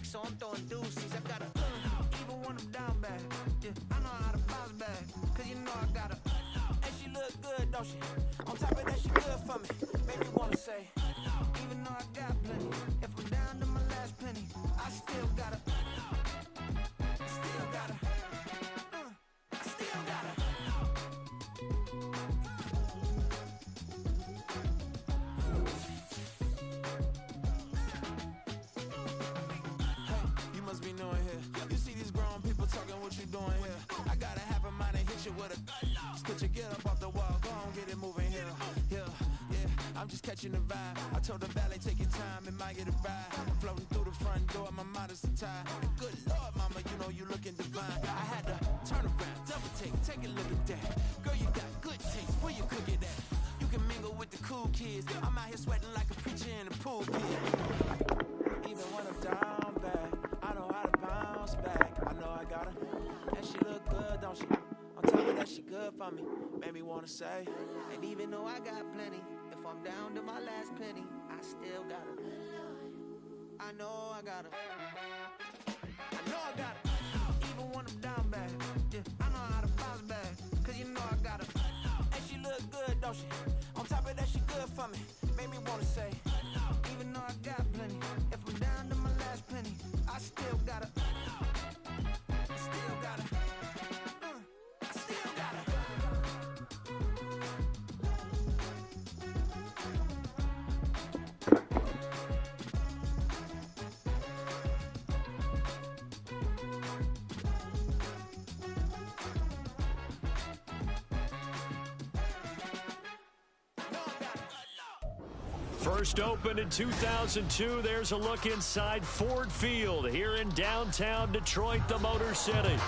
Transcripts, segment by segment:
so I'm throwing deuces. I gotta even when I'm down bad. Yeah, I know how to bounce back, cause you know I gotta. And she look good, don't she? On top of that, she good for me. Make me wanna say, even though I got plenty, if I'm down to my last penny, I still gotta. Still gotta. I still gotta. You must be knowing here. You see these grown people talking, what you doing here? I gotta have a mind to hit you with a. Just put your get up off the wall, go on, get it moving here. Yeah, I'm just catching the vibe. I told the valet, take your time, it might get a ride. Floating through the front door, my mind is tied. Good Lord, mama, you know you looking divine. I had to turn around, double take a look at that. Girl, you got good taste, where you cook it at? You can mingle with the cool kids. I'm out here sweating like a preacher in a pool kid. Even when I'm down bad, I know how to bounce back. I know I got her, and she look good, don't she? On top of that, she good for me. Made me wanna say, and even though I got plenty, if I'm down to my last penny, I still got her. I know I got her. I know I got her. Even when I'm down bad, yeah, I know how to bounce back, cause you know I got her. And she look good, don't she? On top of that, she good for me. Made me wanna say, even though I got plenty, if I'm down to my last penny, I still got her. I still got her. I still got her. First opened in 2002, there's a look inside Ford Field here in downtown Detroit, the Motor City.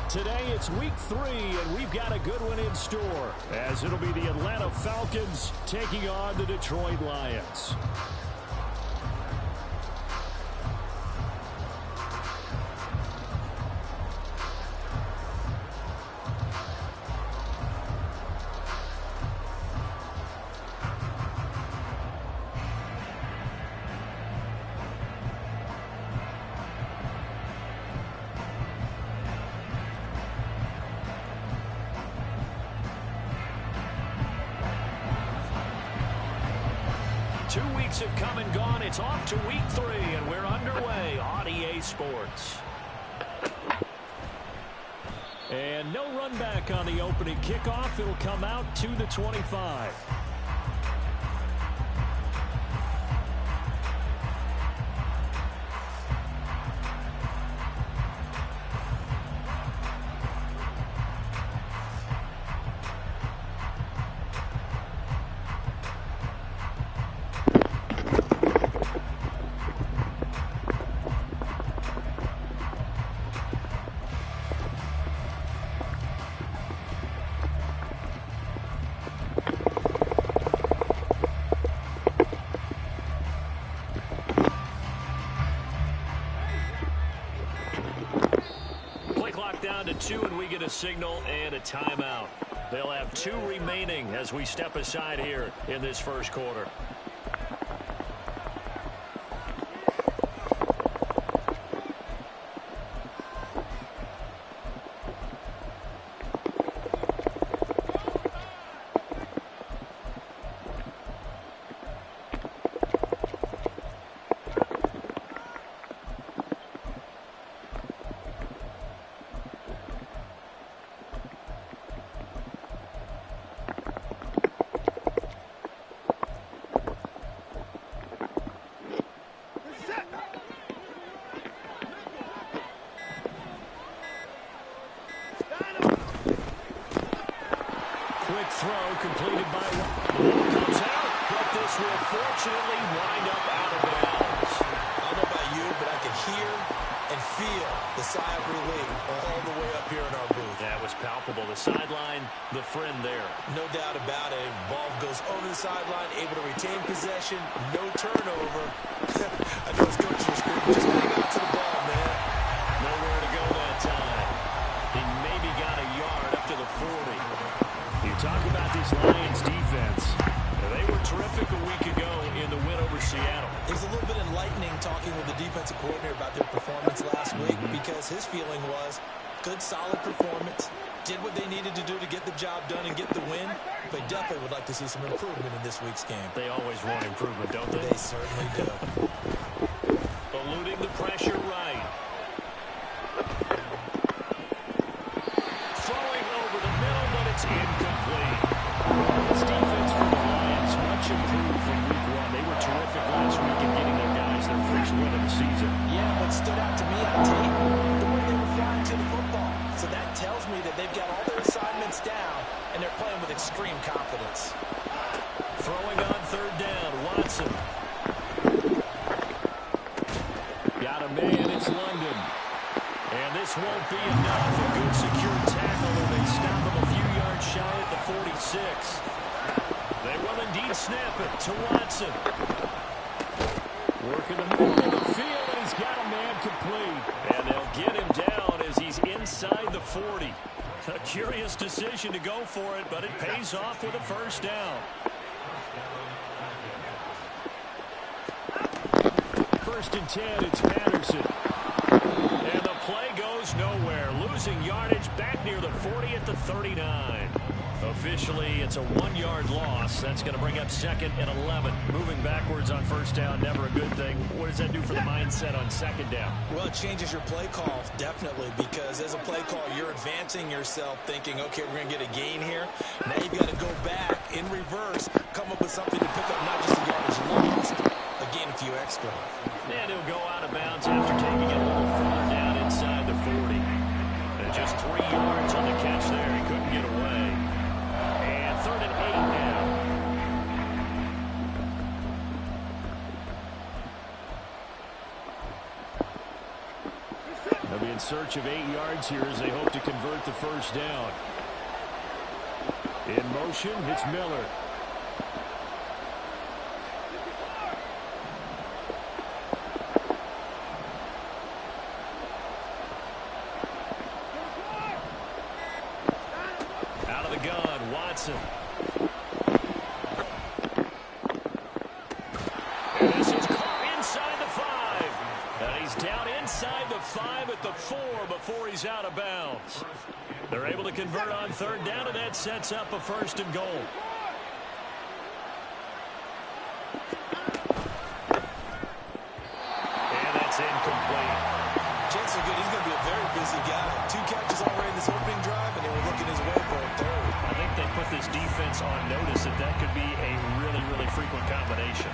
Today it's week 3, and we've got a good one in store, as it'll be the Atlanta Falcons taking on the Detroit Lions. Have come and gone. It's off to week 3, and we're underway on EA Sports. And no run back on the opening kickoff. It'll come out to the 25. Down to 2, and we get a signal and a timeout. They'll have 2 remaining as we step aside here in this first quarter. Throw completed by one. Comes out, but this will fortunately wind up out of bounds. I don't know about you, but I can hear and feel the sigh of relief all the way up here in our booth. That was palpable. The sideline, the friend there. No doubt about it. Ball goes over the sideline, able to retain possession, no turnover. I know his coach was screaming, just hang on to the ball, man. Nowhere to go that time. He maybe got a yard up to the 40. You talk about this Lions defense. They were terrific a week ago in the win over Seattle. It was a little bit enlightening talking with the defensive defensive coordinator about their performance last week because his feeling was good, solid performance, did what they needed to do to get the job done and get the win, but definitely would like to see some improvement in this week's game. They always want improvement, don't they? They certainly do. Eluding the pressure right. Throwing over the middle, but it's incomplete. This defense for the Lions, much improved from week one. They were terrific last week in getting their guys their first win of the season. Yeah, what stood out to me on tape, the way they were flying to the football. So that tells me that they've got all their assignments down, and they're playing with extreme confidence. Throwing on third down, Watson. Got a man, it's London. And this won't be enough. A good secure tackle, and they stop him a few yards shy at the 46. They will indeed snap it to Watson. Working the middle of the field, and he's got a man complete. And they'll get him down as he's inside the 40. A curious decision to go for it, but it pays off with a first down. First and 10, it's Patterson. And the play goes nowhere. Losing yardage back near the 40 at the 39. Officially, it's a 1-yard loss. That's going to bring up second and 11. Moving backwards on first down, never a good thing. What does that do for the mindset on second down? Well, it changes your play call, definitely, because as a play call, you're advancing yourself thinking, okay, we're going to get a gain here. Now you've got to go back in reverse, come up with something to pick up not just the yardage lost, but gain a few extra. And he'll go out of bounds after taking it a little further down inside the 40. And just 3 yards on the catch there. He couldn't get away. And third and 8 now. They'll be in search of 8 yards here as they hope to convert the first down. In motion, it's Miller. Out of the gun, Watson. And this is caught inside the 5. And he's down inside the 5 at the 4 before he's out of bounds. They're able to convert on third down, and that sets up a first and goal. And that's incomplete. Chances are good. He's going to be a very busy guy. 2 catches already in this opening drive, and they were looking his way for a third. I think they put this defense on notice that that could be a really, really frequent combination.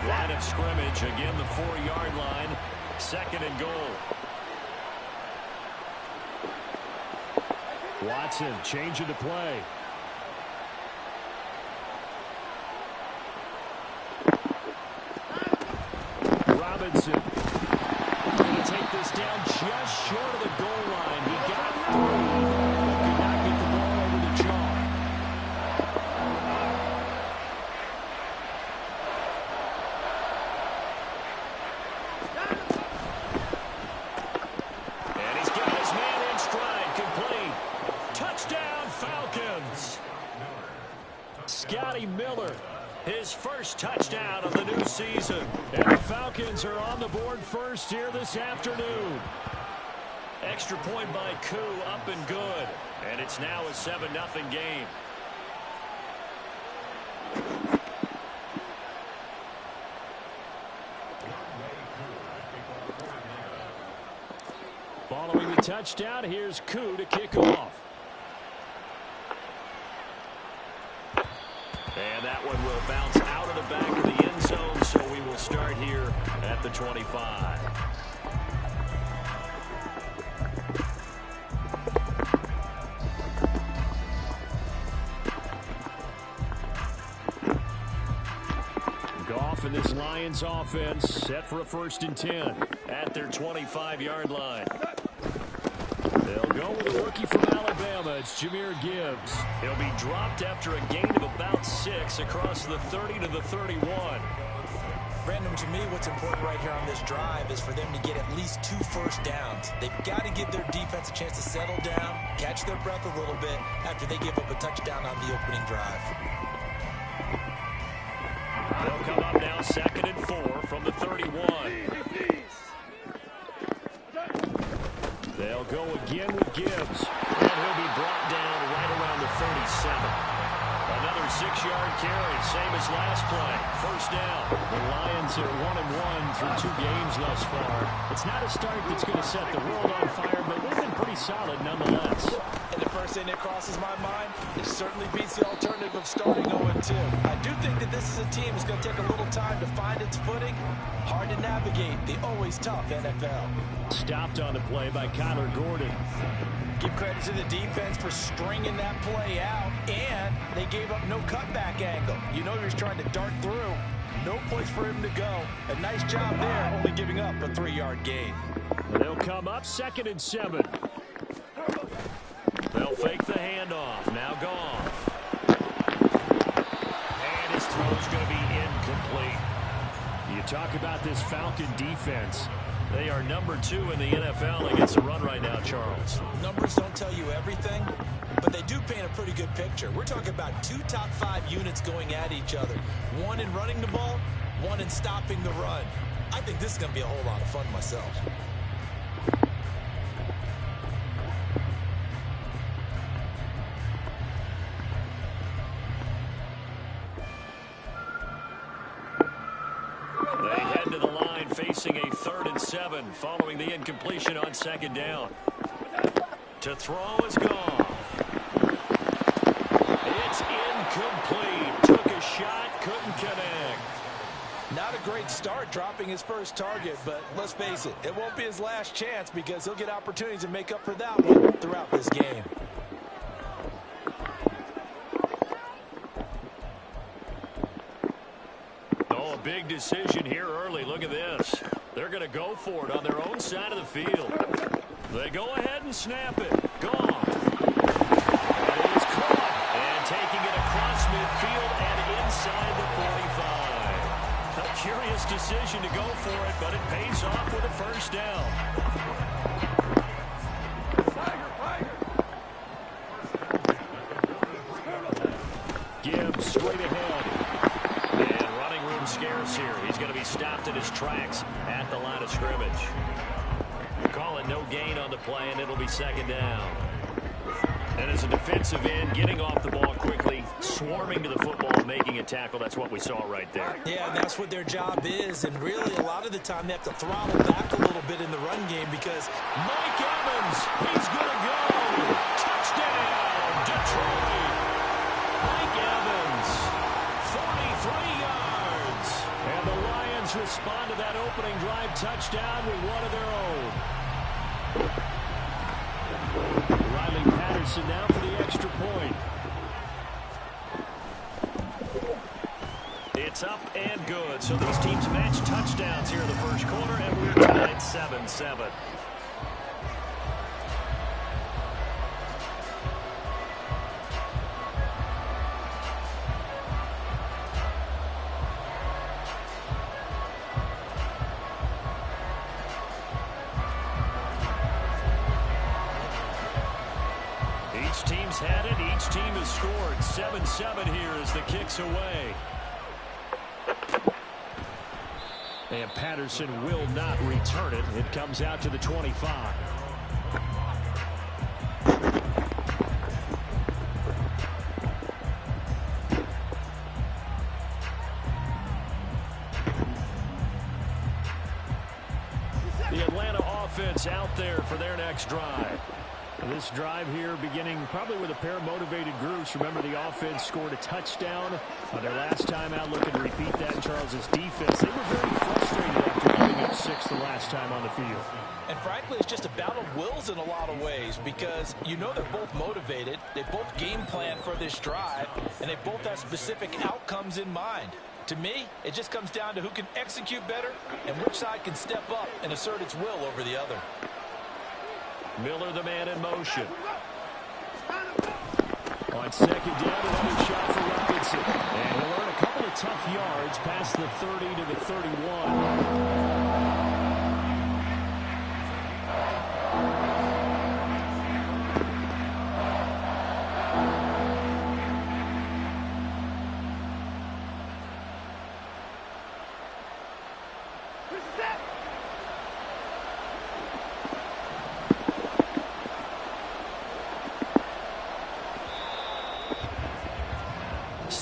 Line of scrimmage, again the 4-yard line, second and goal. Watson changing the play. Robinson going to take this down just short of the goal line. He got 3, but could not get the ball over the chalk. And he's got his man in stride, complete. Touchdown, Falcons. Scotty Miller, his first touchdown of the new season. And the Falcons are on the board first here this afternoon. Extra point by Koo, up and good. And it's now a 7-0 game. Following the touchdown, here's Koo to kick off. And that one will bounce out of the back of the end zone, so we will start here at the 25. Goff and this Lions offense set for a first and 10 at their 25-yard line. They'll go with a rookie from Alabama. It's Jahmyr Gibbs. He'll be dropped after a gain of about 6 across the 30 to the 31. Brandon, to me, what's important right here on this drive is for them to get at least 2 first downs. They've got to give their defense a chance to settle down, catch their breath a little bit after they give up a touchdown on the opening drive. They'll They'll come up now 2nd and 4 from the 31. They'll go again with Gibbs. And he'll be brought down right around the 37. Another 6-yard carry, same as last play. First down. The Lions are 1-1 through 2 games thus far. It's not a start that's going to set the world on fire, but they've been pretty solid nonetheless. And the first thing that crosses my mind, it certainly beats the alternative of starting 0-2. I do think that this is a team that's going to take a little time to find its footing. Hard to navigate the always tough NFL. Stopped on the play by Connor Gordon. Give credit to the defense for stringing that play out, and they gave up no cutback angle. You know he's trying to dart through. No place for him to go. A nice job there, only giving up a 3-yard gain. They'll come up 2nd and 7. They'll fake the handoff. Now Goff. And his throw's going to be incomplete. You talk about this Falcon defense. They are number 2 in the NFL against the run right now, Charles. Numbers don't tell you everything, but they do paint a pretty good picture. We're talking about 2 top 5 units going at each other. One in running the ball, one in stopping the run. I think this is going to be a whole lot of fun myself. They head to the line facing a 3rd and 7 following the incompletion on 2nd down. To throw is Goff. It's incomplete. Took a shot, couldn't connect. Not a great start dropping his first target, but let's face it, it won't be his last chance because he'll get opportunities to make up for that one throughout this game. Oh, a big decision here early. Look at this. They're going to go for it on their own side of the field. They go ahead and snap it. Goff. And it is caught. And taking it across midfield and inside the 45. A curious decision to go for it, but it pays off with a first down. Gibbs straight ahead. And running room scarce here. He's going to be stopped in his tracks at the line of scrimmage. Call it no gain on the play, and it'll be 2nd down. And as a defensive end, getting off the ball quickly, swarming to the football, making a tackle, that's what we saw right there. Yeah, and that's what their job is, and really a lot of the time they have to throttle back a little bit in the run game because Mike Evans, he's going to go. Touchdown, Detroit. Mike Evans, 43 yards. And the Lions respond to that opening drive touchdown with one of their own. Riley Patterson now for the extra point. It's up and good. So these teams match touchdowns here in the first quarter, and we're tied 7-7. Each team's had it. Each team has scored. 7-7 here as the kick's away. And Patterson will not return it. It comes out to the 25. The Atlanta offense out there for their next drive. This drive here beginning probably with a pair of motivated groups. Remember, the offense scored a touchdown on their last time out. Looking to repeat that. Charles's defense, they were very frustrated after giving up 6 the last time on the field. And frankly, it's just a battle of wills in a lot of ways because you know they're both motivated. They both game plan for this drive, and they both have specific outcomes in mind. To me, it just comes down to who can execute better and which side can step up and assert its will over the other. Miller, the man in motion. On 2nd down, another shot for Robinson. And he'll earn a couple of tough yards past the 30 to the 31.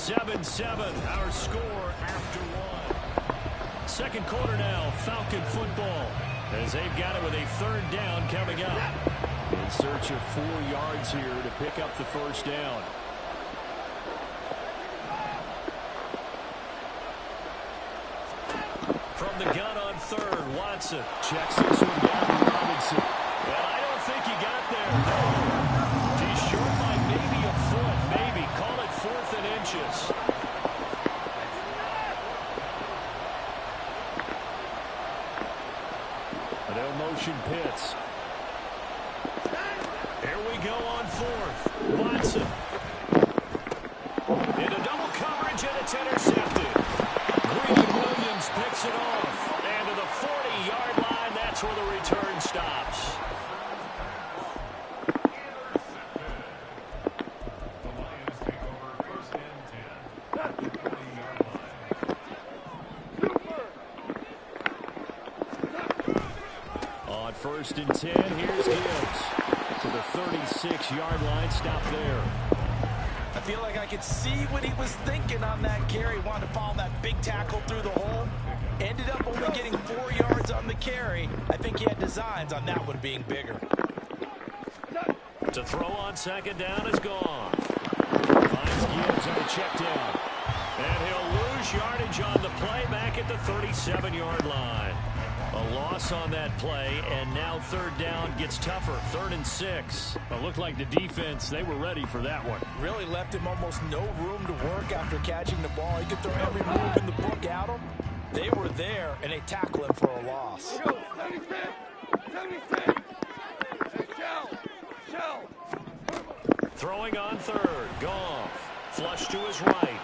7-7, our score after one. Second quarter now, Falcon football, as they've got it with a third down coming up. In search of 4 yards here to pick up the first down. From the gun on third, Watson checks this one down to Robinson. And I don't think he got there. No. He's short by maybe a foot, maybe. Call it 4th and inches. An L-motion Pitts. Here we go on 4th. Watson. Into double coverage, and it's intercepted. Williams picks it off. And to the 40-yard line, that's where the return stops. On 1st and 10, here's Gibbs. To the 36-yard line, stop there. I feel like I could see what he was thinking on that carry. Wanted to follow that big tackle through the hole. Ended up only getting 4 yards on the carry. I think he had designs on that one being bigger. To throw on 2nd down is gone. Finds Gibbs on the check down. And he'll lose yardage on the play back at the 37-yard line. A loss on that play, and now 3rd down gets tougher. 3rd and 6. It looked like the defense, they were ready for that one. Really left him almost no room to work after catching the ball. He could throw every move in the book at him. They were there, and they tackle him for a loss. Throwing on 3rd. Goff. Flush to his right.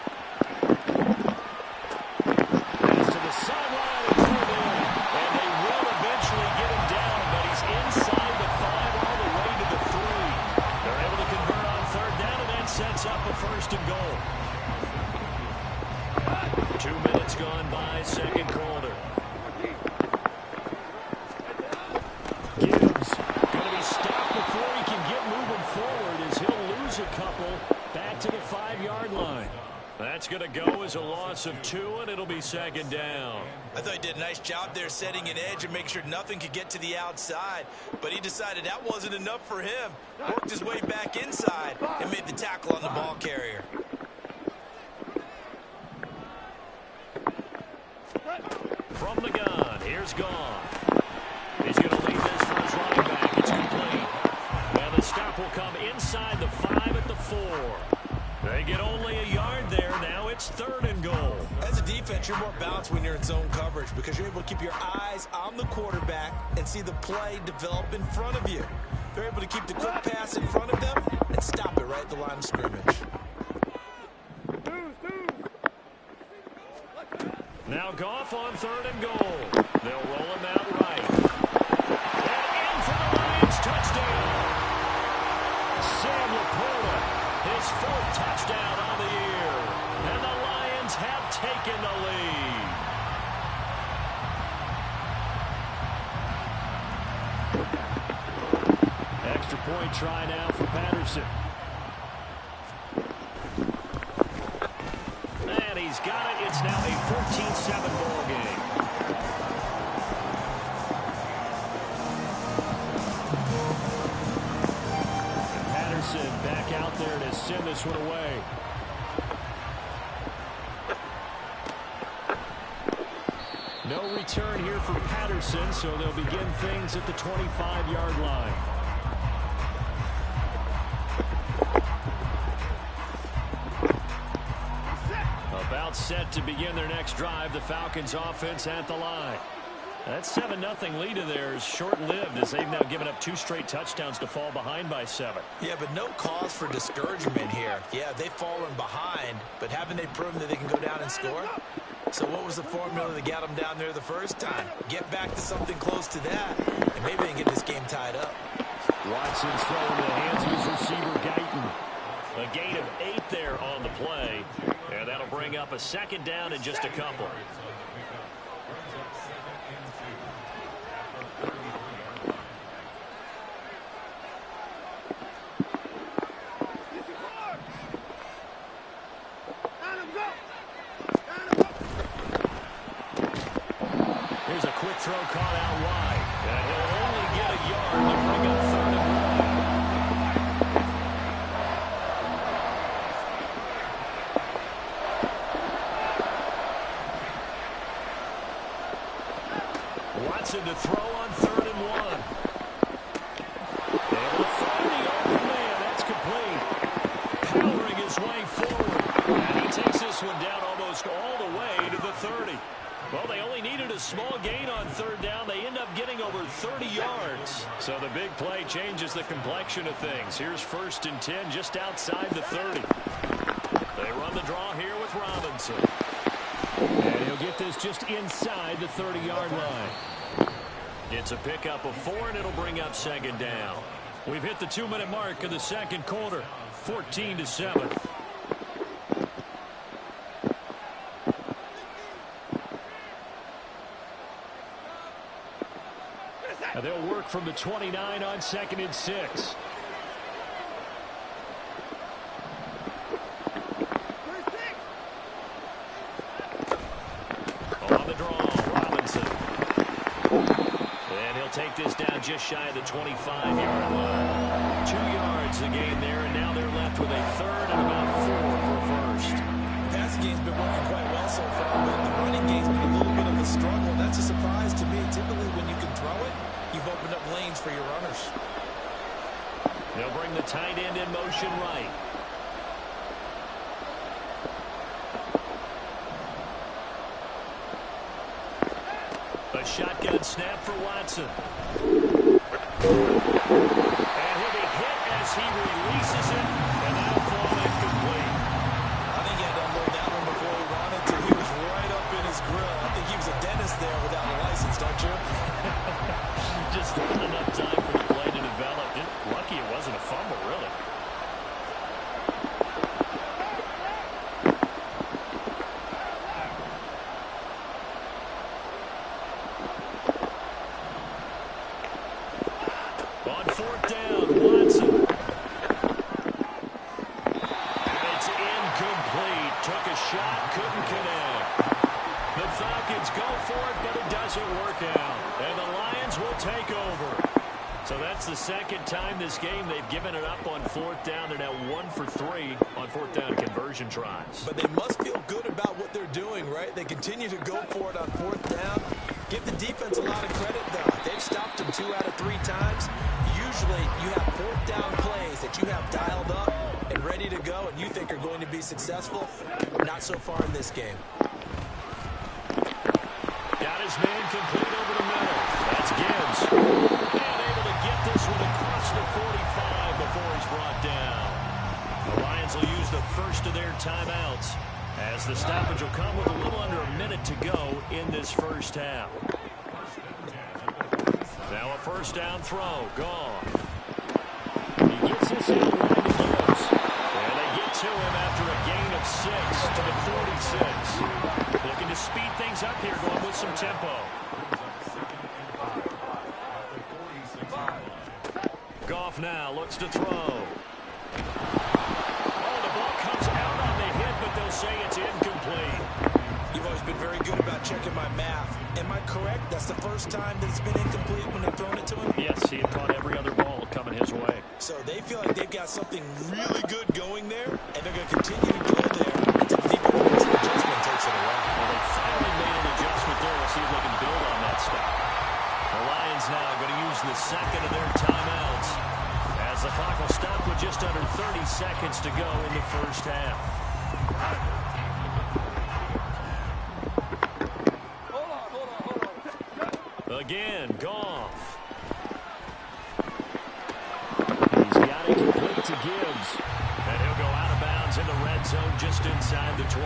Pass to the sideline and through there. And they will eventually get him down, but he's inside the 5 all the way to the 3. They're able to convert on 3rd down, and that sets up a 1st and goal. 2 minutes gone by, 2nd quarter. Gibbs going to be stopped before he can get moving forward as he'll lose a couple back to the 5-yard line. That's going to go as a loss of 2, and it'll be 2nd down. I thought he did a nice job there setting an edge and make sure nothing could get to the outside. But he decided that wasn't enough for him. Worked his way back inside and made the tackle on the ball carrier. From the gun, here's Goff. He's going to lead this for his running back. It's complete. And the stop will come inside the 5 at the 4. They get only a yard there. Now it's 3rd and goal. As a defense, you're more balanced when you're in zone coverage because you're able to keep your eyes on the quarterback and see the play develop in front of you. They're able to keep the quick pass in front of them and stop it right at the line of scrimmage. Now Goff on 3rd and goal. They'll roll him out right. And in for the Lions touchdown. Sam Laporta, his 4th touchdown on the year. And the Lions have taken the lead. Extra point try now for Patterson. And he's got it. It's now a 14-7 ball game. And Patterson back out there to send this one away. No return here for Patterson, so they'll begin things at the 25-yard line. About set to begin their next drive. The Falcons offense at the line. That 7-0 lead of theirs short-lived as they've now given up 2 straight touchdowns to fall behind by 7. Yeah, but no cause for discouragement here. Yeah, they've fallen behind, but haven't they proven that they can go down and score? So what was the formula that got them down there the first time? Get back to something close to that, and maybe they can get this game tied up. Watson's throwing to the hands of his receiver, Guyton. A gain of 8 there on the play, and that'll bring up a 2nd down in just a couple. throw caught out wide. And he'll only get a yard to bring up 3rd and 1. Watson to throw on 3rd and 1. Able to find the open man. That's complete. Powering his way forward. And he takes this one down almost all the way to the 30. Well, they only needed a small gain on 3rd down. They end up getting over 30 yards. So the big play changes the complexion of things. Here's 1st and 10 just outside the 30. They run the draw here with Robinson. And he'll get this just inside the 30-yard line. It's a pickup of 4, and it'll bring up 2nd down. We've hit the 2-minute mark of the 2nd quarter, 14-7. And they'll work from the 29 on 2nd and 6. On the draw, Robinson. And he'll take this down just shy of the 25-yard line. 2 yards the gain there, and now they're left with a 3rd and about 4 for 1st. The passing game's been working quite well so far, but the running game's been a little bit of a struggle. That's a surprise to me. Typically, when you can throw it, you've opened up lanes for your runners. They'll bring the tight end in motion right. A shotgun snap for Watson. And he'll be hit as he releases it, and that'll fall incomplete. I think he had to unload that one before he wanted to. He was right up in his grill. I think he was a dentist there without a license, don't you? Just not enough time for the play to develop. Lucky it wasn't a fumble, really. On 4th down, Watson. And it's incomplete. Took a shot, couldn't connect. The Falcons go for it, but it doesn't work out. And the Lions will take over. So that's the 2nd time this game they've given it up on 4th down. They're now 1 for 3 on 4th down conversion tries. But they must feel good about what they're doing, right? They continue to go for it on 4th down. Give the defense a lot of credit, though. They've stopped them 2 out of 3 times. Usually, you have 4th down plays that you have dialed up and ready to go and you think are going to be successful. Not so far in this game. Got his man complete over the middle. That's Gibbs. And able to get this one across the 45 before he's brought down. The Lions will use the first of their timeouts as the stoppage will come with a little under a minute to go in this first half. Now a 1st down throw. Gone. He gets this in line to Gibbs. And they get to him after a gain of 6 to the 46. Looking to speed things up here, going with some tempo. Goff now looks to throw. Oh, the ball comes out on the hit, but they'll say it's incomplete. You've always been very good about checking my math. Am I correct? That's the first time that it's been incomplete when they've thrown it to him? Yes, he had caught every other ball coming his way. So they feel like they've got something really good going there, and they're going to continue to go there until the defense makes an adjustment and takes it away. Well, they finally made an adjustment there. We'll see if they can build on that stop. The Lions now going to use the 2nd of their timeouts as the clock will stop with just under 30 seconds to go in the first half. Again, Goff. He's got it complete to Gibbs. And he'll go out of bounds in the red zone just inside the 20.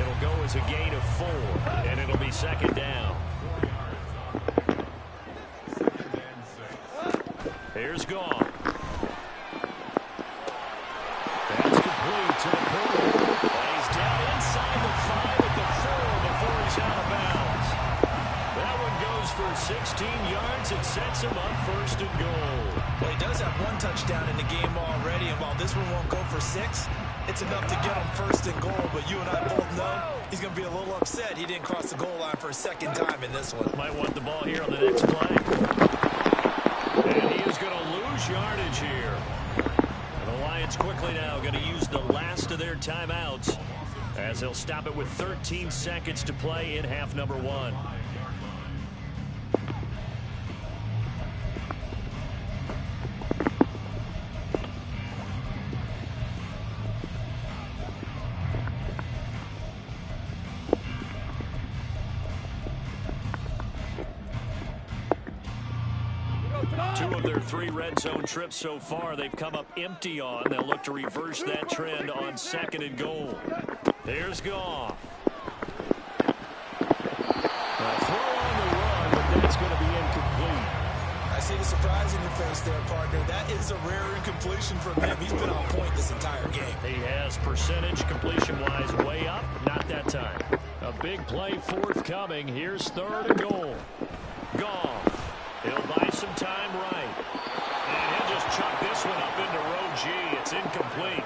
It'll go as a gain of 4, and it'll be 2nd down. Here's Goff. That's complete to the corner. And he's down inside the 5 at the 4 before he's out of bounds. That one goes for 16 yards and sets him up 1st and goal. Well, he does have 1 touchdown in the game already, and while this one won't go for 6, It's enough to get him first and goal, but you and I both know he's going to be a little upset he didn't cross the goal line for a second time in this one. Might want the ball here on the next play. And he is going to lose yardage here. And the Lions quickly now going to use the last of their timeouts as they'll stop it with 13 seconds to play in half number 1. Two of their 3 red zone trips so far, they've come up empty on. They'll look to reverse that trend on 2nd and goal. Here's Goff. A throw on the run, but that's going to be incomplete. I see the surprise in your face there, partner. That is a rare incompletion from him. He's been on point this entire game. He has percentage completion-wise way up. Not that time. A big play forthcoming. Here's 3rd and goal. Goff. He'll buy some time right. And he'll just chuck this one up into row G. It's incomplete.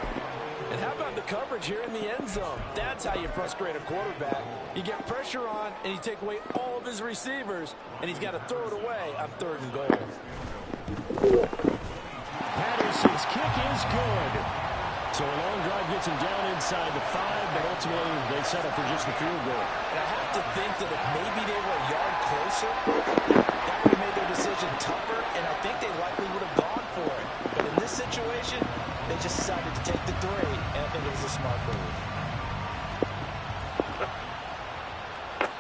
And how about the coverage here in the end zone? That's how you frustrate a quarterback. You get pressure on, and you take away all of his receivers, and he's got to throw it away on 3rd and goal. Patterson's kick is good. So a long drive gets him down inside the 5, but ultimately they settle for just the field goal. And I have to think that if maybe they were a yard closer, that would have made their decision tougher, and I think they likely would have gone for it. But in this situation, they just decided to take the 3, and I think it was a smart move.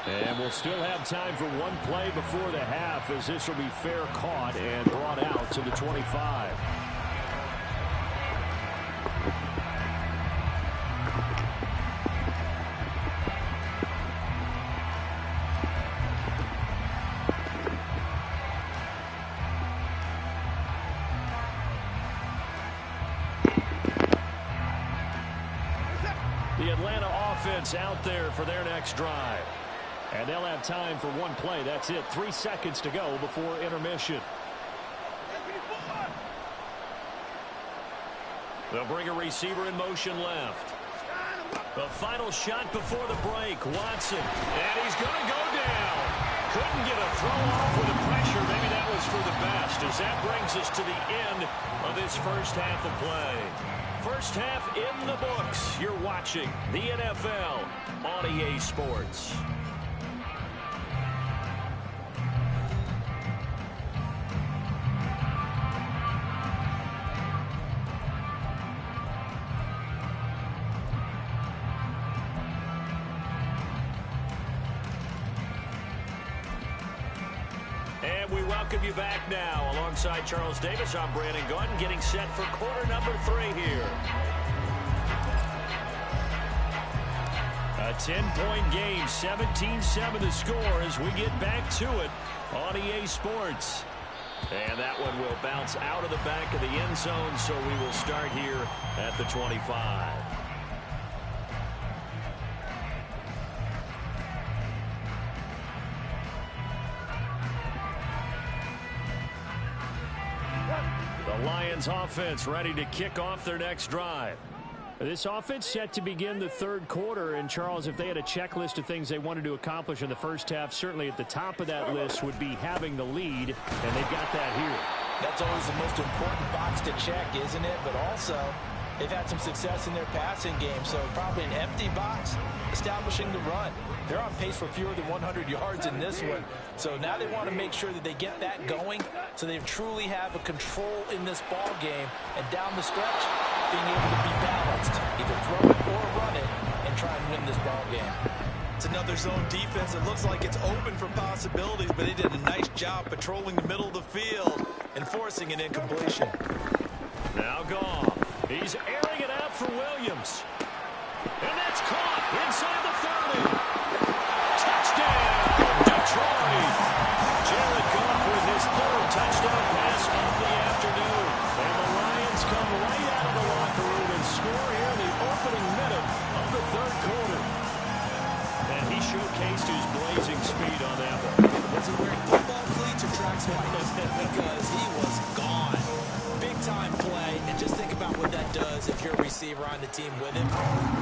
And we'll still have time for one play before the half, as this will be fair caught and brought out to the 25. The Atlanta offense out there for their next drive. And they'll have time for one play. That's it. 3 seconds to go before intermission. They'll bring a receiver in motion left. The final shot before the break. Watson. And he's going to go down. Couldn't get a throw off with the pressure. Maybe that was for the best, as that brings us to the end of this first half of play. First half in the books. You're watching the NFL on EA Sports. And we welcome you back now. Alongside Charles Davis, I'm Brandon Gaudin, getting set for quarter number 3 here. A 10-point game, 17-7 the score as we get back to it on EA Sports. And that one will bounce out of the back of the end zone, so we will start here at the 25. The Lions offense ready to kick off their next drive. This offense set to begin the 3rd quarter, and Charles, if they had a checklist of things they wanted to accomplish in the first half, certainly at the top of that list would be having the lead, and they've got that here. That's always the most important box to check, isn't it? But also, they've had some success in their passing game, so probably an empty box establishing the run. They're on pace for fewer than 100 yards in this one. So now they want to make sure that they get that going so they truly have a control in this ball game. And down the stretch, being able to be balanced, either throw it or run it, and try and win this ball game. It's another zone defense. It looks like it's open for possibilities, but they did a nice job patrolling the middle of the field and forcing an incompletion. Now Goff. He's airing it out for Williams. And that's caught inside the 30. Touchdown, Detroit. Jared Goff with his 3rd touchdown pass of the afternoon. And the Lions come right out of the locker room and score here in the opening minute of the 3rd quarter. And he showcased his blazing speed on that one. Was he wearing football cleats or track spikes? Because he was gone. Big time play, and just think about what that does if you're a receiver. receiver on the team with him.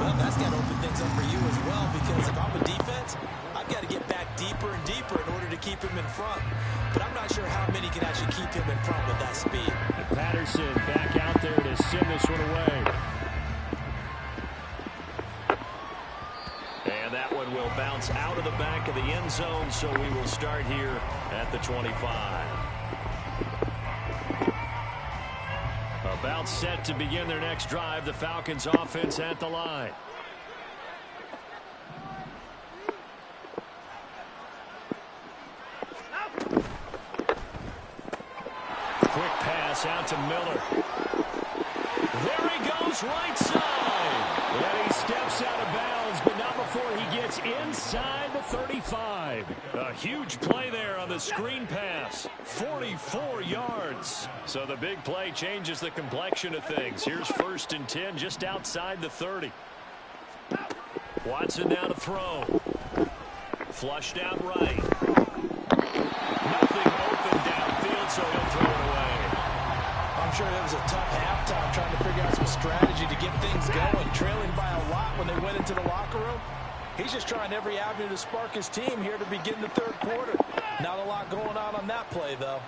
Well, that's got to open things up for you as well, because if I'm a defense, I've got to get back deeper and deeper in order to keep him in front. But I'm not sure how many can actually keep him in front with that speed. Patterson back out there to send this one away. And that one will bounce out of the back of the end zone, so we will start here at the 25. About set to begin their next drive. The Falcons offense at the line. Quick pass out to Miller. There he goes, right side. And he steps out of bounds, but not before he gets inside the 35. A huge play there on the screen pass. 44 yards. So the big play changes the complexion of things. Here's 1st and 10 just outside the 30. Watson now to throw. Flushed out right. Nothing open downfield, so he'll throw it away. I'm sure it was a tough halftime trying to figure out some strategy to get things going. Trailing by a lot when they went into the locker room. He's just trying every avenue to spark his team here to begin the 3rd quarter. Not a lot going on that play, though.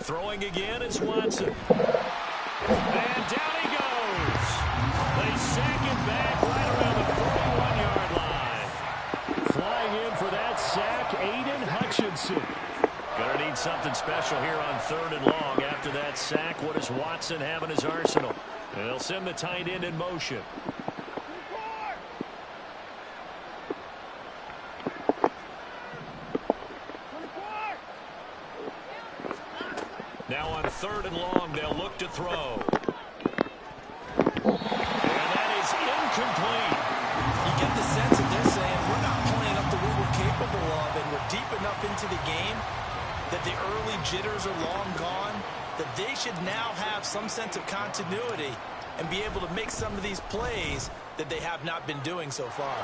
Throwing again is Watson. And down he goes. They sack it back right around the 41-yard line. Flying in for that sack, Aiden Hutchinson. Gonna need something special here on 3rd and long. After that sack, what does Watson have in his arsenal? And they'll send the tight end in motion. Now on 3rd and long, they'll look to throw. And that is incomplete. You get the sense that they're saying we're not playing up to what we're capable of, and we're deep enough into the game that the early jitters are long gone, that they should now have some sense of continuity and be able to make some of these plays that they have not been doing so far.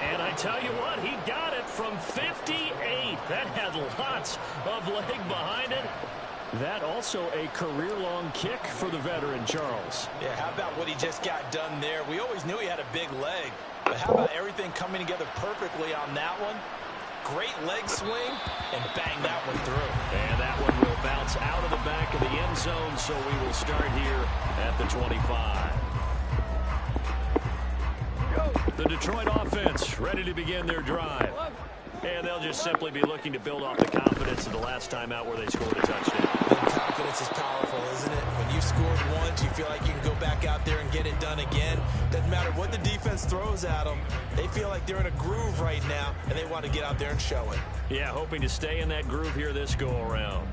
And I tell you what, he got it from 58. That had lots of leg behind it. That also a career-long kick for the veteran, Charles. Yeah, how about what he just got done there? We always knew he had a big leg, but how about everything coming together perfectly on that one? Great leg swing, and bang that one through. And that one will bounce out of the back of the end zone, so we will start here at the 25. The Detroit offense ready to begin their drive. And they'll just simply be looking to build off the confidence of the last time out where they scored a touchdown. And confidence is powerful, isn't it? When you've scored once, you feel like you can go back out there and get it done again. Doesn't matter what the defense throws at them. They feel like they're in a groove right now, and they want to get out there and show it. Yeah, hoping to stay in that groove here this go-around.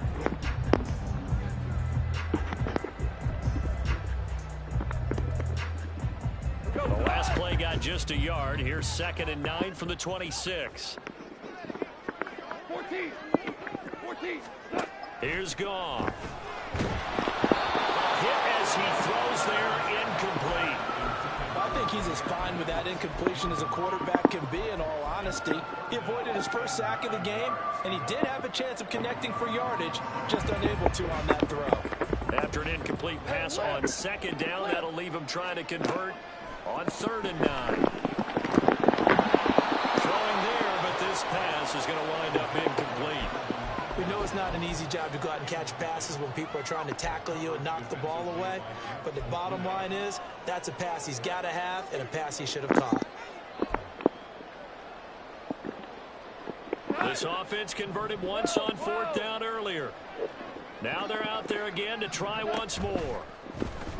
The last play got just a yard. Here's 2nd and 9 from the 26. 14. Here's Goff. Hit as he throws there, incomplete. I think he's as fine with that incompletion as a quarterback can be, in all honesty. He avoided his first sack of the game, and he did have a chance of connecting for yardage, just unable to on that throw. After an incomplete pass on 2nd down, that'll leave him trying to convert on 3rd and 9. Throwing there, but this pass is going to wind up incomplete. We know it's not an easy job to go out and catch passes when people are trying to tackle you and knock the ball away. But the bottom line is, that's a pass he's got to have and a pass he should have caught. This offense converted once on 4th down earlier. Now they're out there again to try once more.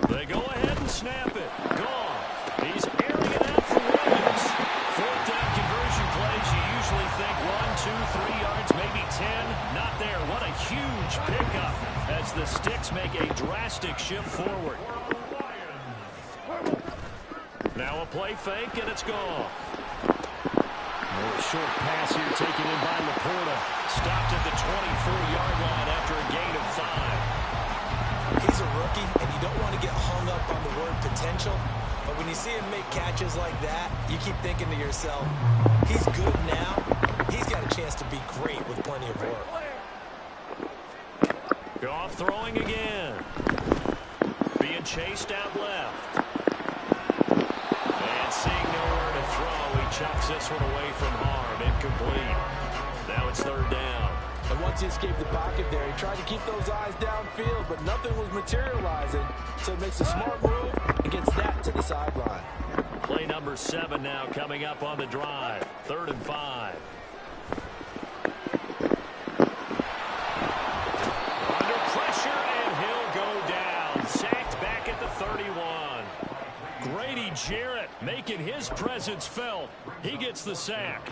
They go ahead and snap it. Gone. He's airing it out for Williams. 4th down conversion plays, you usually think 1, 2, 3 yards, maybe 10. Not there. What a huge pickup as the Sticks make a drastic shift forward. Now a play fake, and it's gone. A short pass here taken in by Laporta. Stopped at the 24-yard line after a gain of 5. He's a rookie, and you don't want to get hung up on the word potential. But when you see him make catches like that, you keep thinking to yourself, he's good now. He's got a chance to be great with plenty of work. Goff throwing again. Being chased out left. And seeing nowhere to throw, he chucks this one away from harm. Incomplete. Now it's third down. And once he escaped the pocket there, he tried to keep those eyes downfield, but nothing was materializing. So he makes a smart move and gets that to the sideline. Play number 7 now coming up on the drive. 3rd and 5. Under pressure, and he'll go down. Sacked back at the 31. Grady Jarrett making his presence felt. He gets the sack.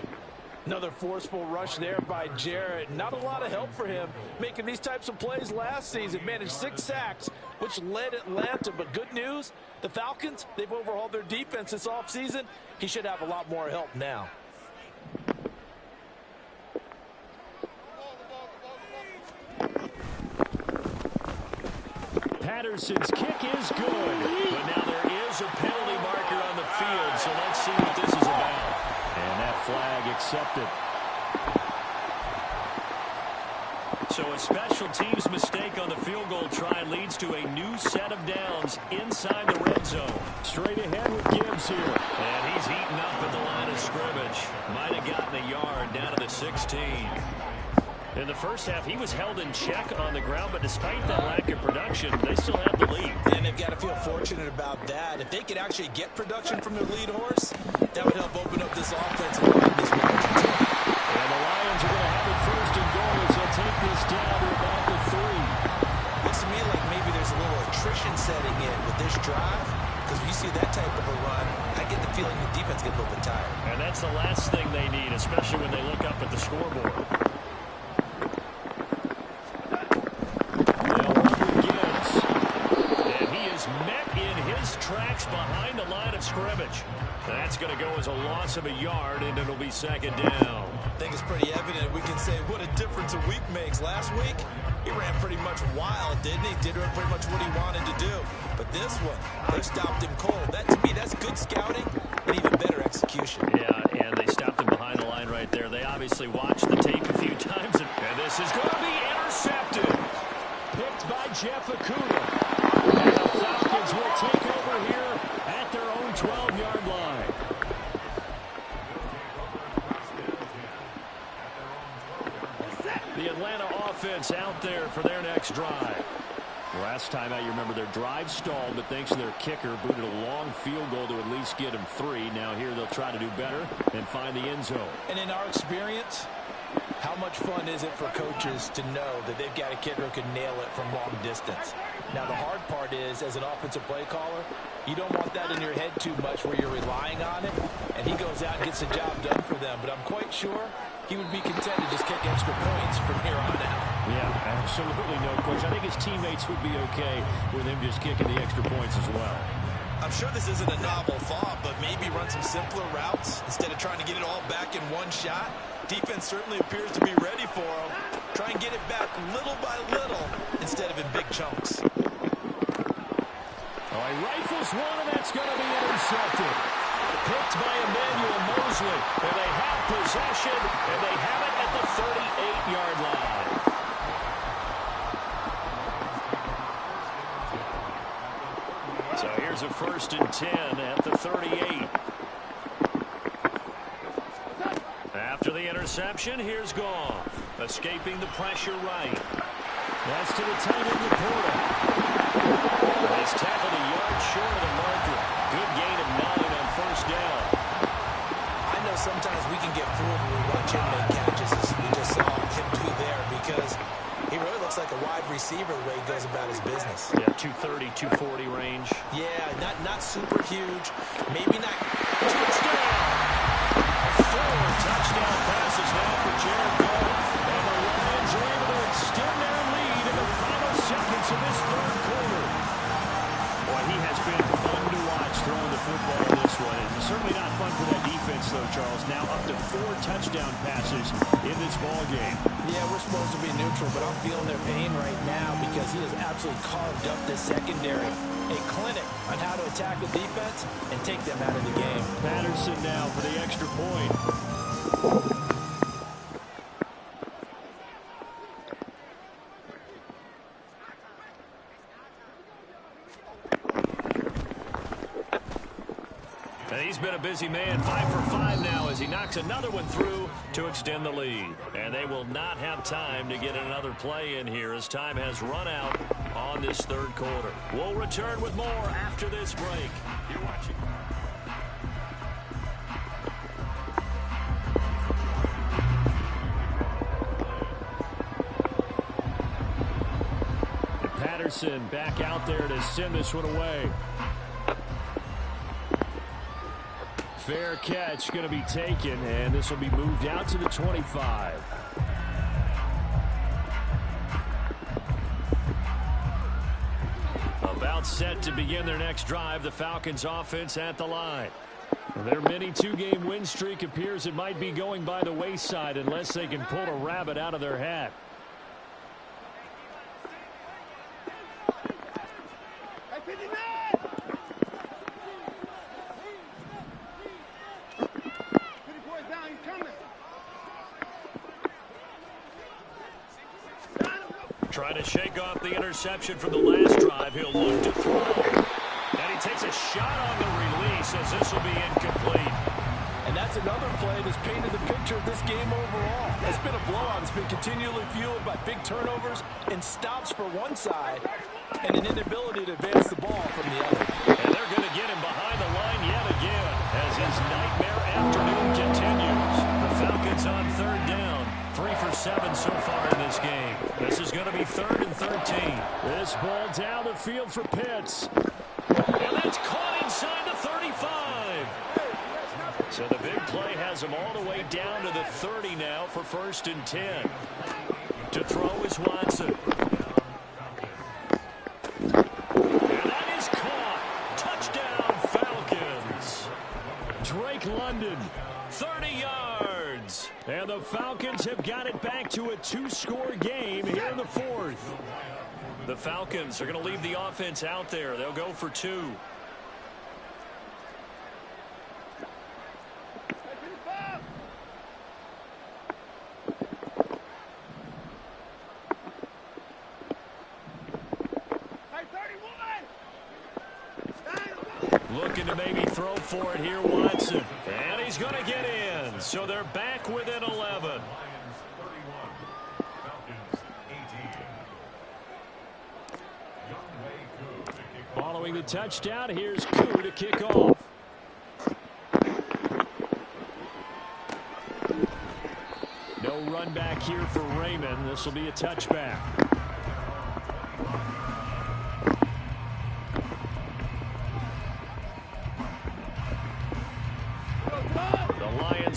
Another forceful rush there by Jarrett. Not a lot of help for him making these types of plays last season. Managed 6 sacks, which led Atlanta. But good news, the Falcons, they've overhauled their defense this offseason. He should have a lot more help now. Patterson's kick is good. But now there is a penalty marker on the field, so let's see what this is about. And that flag accepted. So a special teams mistake on the field goal try leads to a new set of downs inside the red zone. Straight ahead with Gibbs here. And he's heating up at the line of scrimmage. Might have gotten a yard down to the 16. In the first half, he was held in check on the ground, but despite that lack of production, they still have the lead. And they've got to feel fortunate about that. If they could actually get production from their lead horse, that would help open up this offense and widen this margin. And the Lions are going to have it 1st and goal as they'll take this down to about the 3. Looks to me like maybe there's a little attrition setting in with this drive, because when you see that type of a run, I get the feeling the defense gets a little bit tired. And that's the last thing they need, especially when they look up at the scoreboard. Tracks behind the line of scrimmage. That's going to go as a loss of a yard, and it'll be 2nd down. I think it's pretty evident. We can say what a difference a week makes. Last week, he ran pretty much wild, didn't he? Did pretty much what he wanted to do. But this one, they stopped him cold. That, to me, that's good scouting and even better execution. Yeah, and they stopped him behind the line right there. They obviously watched the tape a few times, and this is going to be intercepted. Picked by Jeff Okudah. And the Falcons will take over here at their own 12-yard line. The Atlanta offense out there for their next drive. Last time out, you remember their drive stalled, but thanks to their kicker, booted a long field goal to at least get them 3. Now here they'll try to do better and find the end zone. And in our experience, how much fun is it for coaches to know that they've got a kicker who can nail it from long distance? Now, the hard part is, as an offensive play caller, you don't want that in your head too much where you're relying on it, and he goes out and gets the job done for them. But I'm quite sure he would be content to just kick extra points from here on out. Yeah, absolutely no question. I think his teammates would be okay with him just kicking the extra points as well. I'm sure this isn't a novel thought, but maybe run some simpler routes instead of trying to get it all back in one shot. Defense certainly appears to be ready for him. Try and get it back little by little instead of in big chunks. Oh, he rifles one, and that's going to be intercepted. Picked by Emmanuel Mosley. And they have possession, and they have it at the 38-yard line. So here's a 1st and 10 at the 38. After the interception, here's Goff. Escaping the pressure right. That's to the tight end, Laporta. He's tackled a yard short of the marker. Good gain of 9 on 1st down. I know sometimes we can get fooled when we watch him make catches, as we just saw him do there, because he really looks like a wide receiver the way he goes about his business. Yeah, 230, 240 range. Yeah, not super huge. Maybe not. Touchdown! 4 touchdown passes now for Jared Goff. And the Lions are able to extend their lead in the final seconds of this 3rd quarter. Boy, he has been fun to watch throwing the football in this one. And certainly not fun for that defense, though, Charles. Now up to 4 touchdown passes in this ball game. Yeah, we're supposed to be neutral, but I'm feeling their pain right now because he has absolutely carved up this secondary. A clinic on how to attack the defense and take them out of the game. Patterson now for the extra point. been a busy man. 5 for 5 now as he knocks another one through to extend the lead. And they will not have time to get another play in here as time has run out on this third quarter. We'll return with more after this break. You're watching. Patterson back out there to send this one away. Fair catch going to be taken, and this will be moved out to the 25. About set to begin their next drive, the Falcons offense at the line. Their mini two-game win streak appears it might be going by the wayside unless they can pull a rabbit out of their hat. Trying to shake off the interception from the last drive. He'll look to throw. And he takes a shot on the release as this will be incomplete. And that's another play that's painted the picture of this game overall. It's been a blowout. It's been continually fueled by big turnovers and stops for one side and an inability to advance the ball from the other. And they're going to get him behind the line yet again as his nightmare afternoon continues. The Falcons on third down. 3 for 7 so far in this game. This is going to be 3rd and 13. This ball down the field for Pitts. And that's caught inside the 35. So the big play has him all the way down to the 30 now for 1st and 10. To throw is Watson. And that is caught. Touchdown, Falcons. Drake London, 30 yards. And the Falcons have got it back to a 2-score game here in the 4th. The Falcons are going to leave the offense out there. They'll go for 2. Looking to maybe throw for it here, Watson. And he's going to get in. So they're back within 11. Following the touchdown, here's Koo to kick off. No run back here for Raymond. This will be a touchback.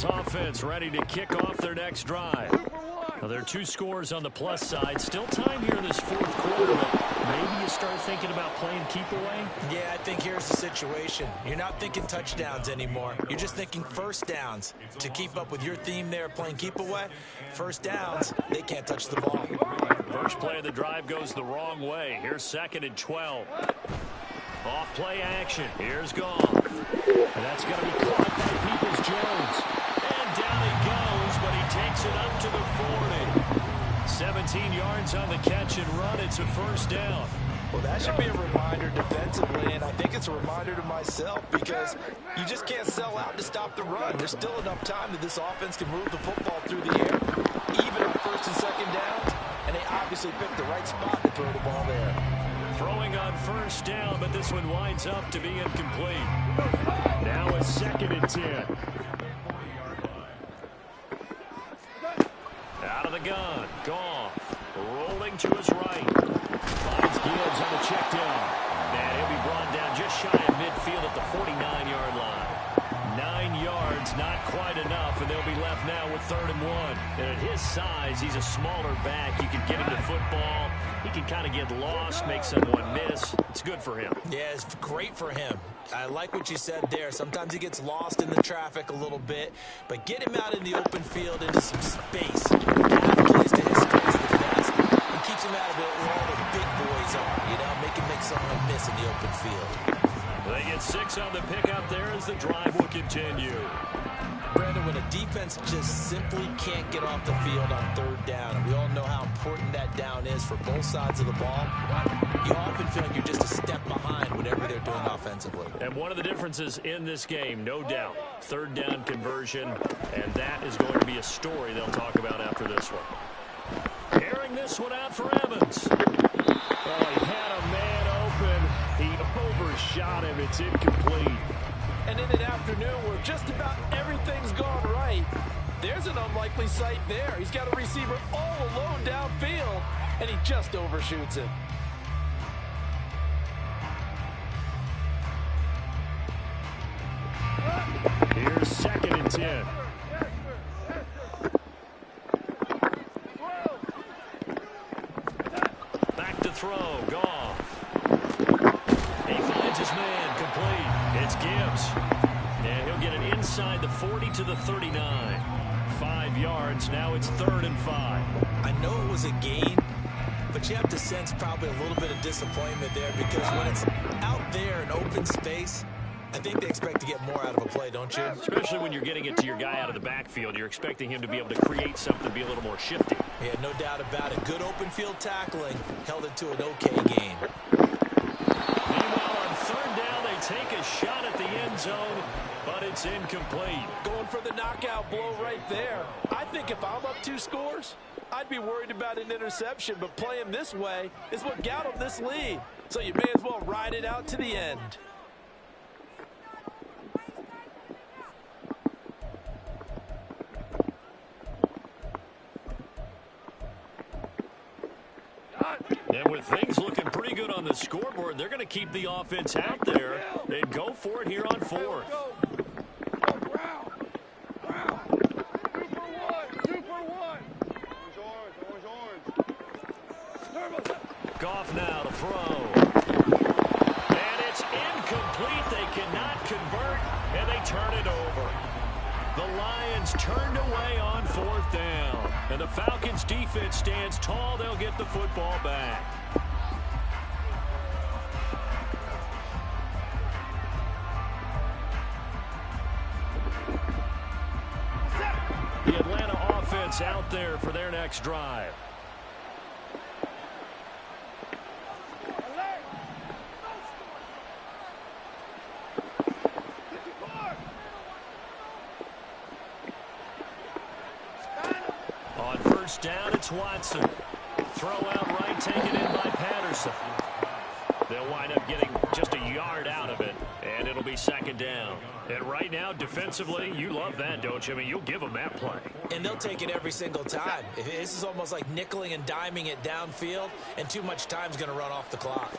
Offense ready to kick off their next drive. Now, there are 2 scores on the plus side. Still time here in this 4th quarter, but maybe you start thinking about playing keep away? Yeah, I think here's the situation. You're not thinking touchdowns anymore. You're just thinking first downs. To keep up with your theme there, playing keep away, first downs, they can't touch the ball. First play of the drive goes the wrong way. Here's 2nd and 12. Off play action. Here's Goff. And that's going to be caught by Peoples-Jones. Down he goes, but he takes it up to the 40. 17 yards on the catch and run. It's a 1st down. Well, that should be a reminder defensively, and I think it's a reminder to myself because you just can't sell out to stop the run. There's still enough time that this offense can move the football through the air, even on 1st and 2nd downs, and they obviously picked the right spot to throw the ball there. Throwing on 1st down, but this one winds up to be incomplete. Now a 2nd and 10. Out of the gun. Goff rolling to his right. Finds Gibbs on the check down. And he'll be brought down just shy of midfield at the 49-yard line. 9 yards, not quite enough, and they'll be left now with 3rd and 1. And at his size, he's a smaller back. You can get him to football. He can kind of get lost, make someone miss. It's good for him. Yeah, it's great for him. I like what you said there. Sometimes he gets lost in the traffic a little bit, but get him out in the open field into some space. Half plays to his strengths the best and keeps him out of it where all the big boys are, you know, make him make someone miss in the open field. They get 6 on the pickup there as the drive will continue. Brandon, when a defense just simply can't get off the field on third down. And we all know how important that down is for both sides of the ball. You often feel like you're just a step behind whatever they're doing offensively. And one of the differences in this game, no doubt, third down conversion, and that is going to be a story they'll talk about after this one. Airing this one out for Evans. Oh, he had a man open. He overshot him. It's incomplete. And in an afternoon where just about everything's gone right, there's an unlikely sight there. He's got a receiver all alone downfield, and he just overshoots it. Here's 2nd and 10. Back to throw. Goff. He finds his man. Complete. It's Gibbs. And he'll get it inside the 40 to the 39. 5 yards. Now it's 3rd and 5. I know it was a gain, but you have to sense probably a little bit of disappointment there because when it's out there in open space, I think they expect to get more out of a play, don't you? Especially when you're getting it to your guy out of the backfield. You're expecting him to be able to create something, be a little more shifty. Yeah, no doubt about it. Good open field tackling held it to an okay gain. Meanwhile, on 3rd down, they take a shot at the end zone, but it's incomplete. Going for the knockout blow right there. I think if I'm up 2 scores, I'd be worried about an interception, but playing this way is what got them this lead. So you may as well ride it out to the end. And with things looking pretty good on the scoreboard, they're going to keep the offense out there and go for it here on 4th. Goff now to throw. And it's incomplete. They cannot convert, and they turn it over. The Lions turned away on 4th down. And the Falcons' defense stands tall. They'll get the football back. The Atlanta offense out there for their next drive. On 1st down, it's Watson. Throw out right, taken in by Patterson. They'll wind up getting just a yard out of it, and it'll be 2nd down. And right now, defensively, you love that, don't you? I mean, you'll give them that play. And they'll take it every single time. This is almost like nickeling and diming it downfield, and too much time's going to run off the clock.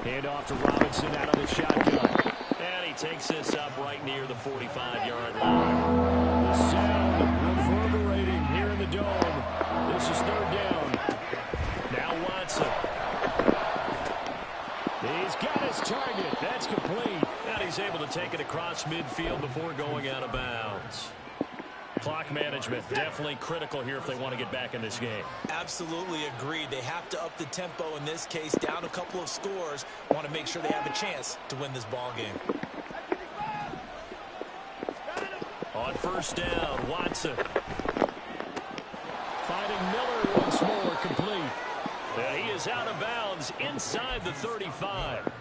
Hand off to Robinson out of the shotgun. And he takes this up right near the 45-yard line. The sound reverberating here in the dome. This is 3rd down. Now Watson. He's got his target. That's complete. And he's able to take it across midfield before going out of bounds. Clock management definitely critical here if they want to get back in this game. Absolutely agreed. They have to up the tempo in this case, down a couple of scores. Want to make sure they have a chance to win this ball game. On 1st down, Watson. Finding Miller once more, complete. And he is out of bounds inside the 35.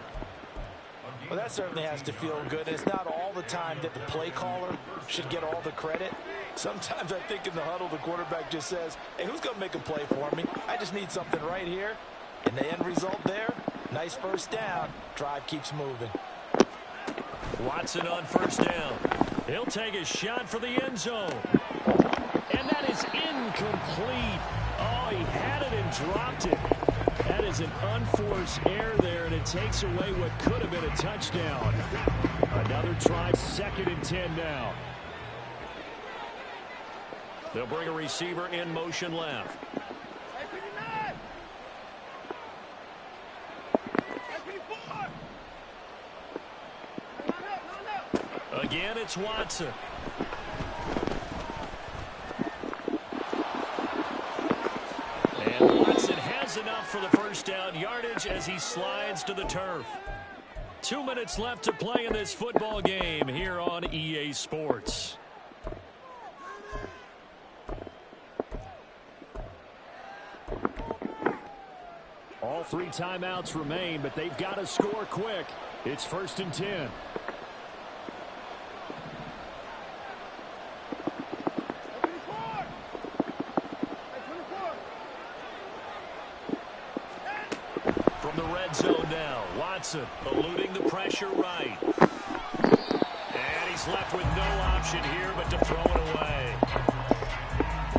Well, that certainly has to feel good. It's not all the time that the play caller should get all the credit. Sometimes I think in the huddle, the quarterback just says, hey, who's going to make a play for me? I just need something right here. And the end result there, nice 1st down. Drive keeps moving. Watson on 1st down. He'll take a shot for the end zone. And that is incomplete. Oh, he had it and dropped it. That is an unforced error there, and it takes away what could have been a touchdown. Another try, 2nd and 10 now. They'll bring a receiver in motion left. Again, it's Watson. And Watson has enough for the 1st down yardage as he slides to the turf. 2 minutes left to play in this football game here on EA Sports. 3 timeouts remain, but they've got to score quick. It's 1st and 10. From the red zone now, Watson eluding the pressure right. And he's left with no option here but to throw it away.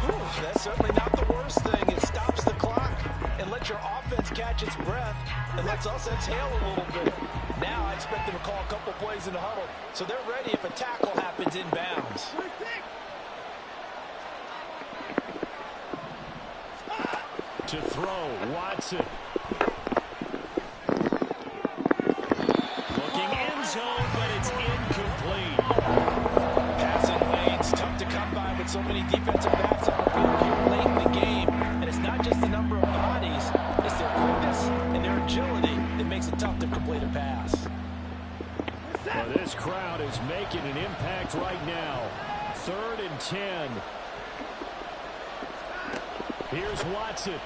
Ooh, that's certainly not the worst thing. It stops the clock and lets your offense catch its breath and lets us exhale a little bit. Now I expect them to call a couple plays in the huddle so they're ready if a tackle happens inbounds. To throw, Watson. Looking end zone, but it's incomplete. Passing lanes, tough to come by with so many defensive backs on the field here late in the game. And it's not just the number of bodies, it's their quickness and their agility that makes it tough to complete a pass. Well, this crowd is making an impact right now. 3rd and 10. Here's Watson.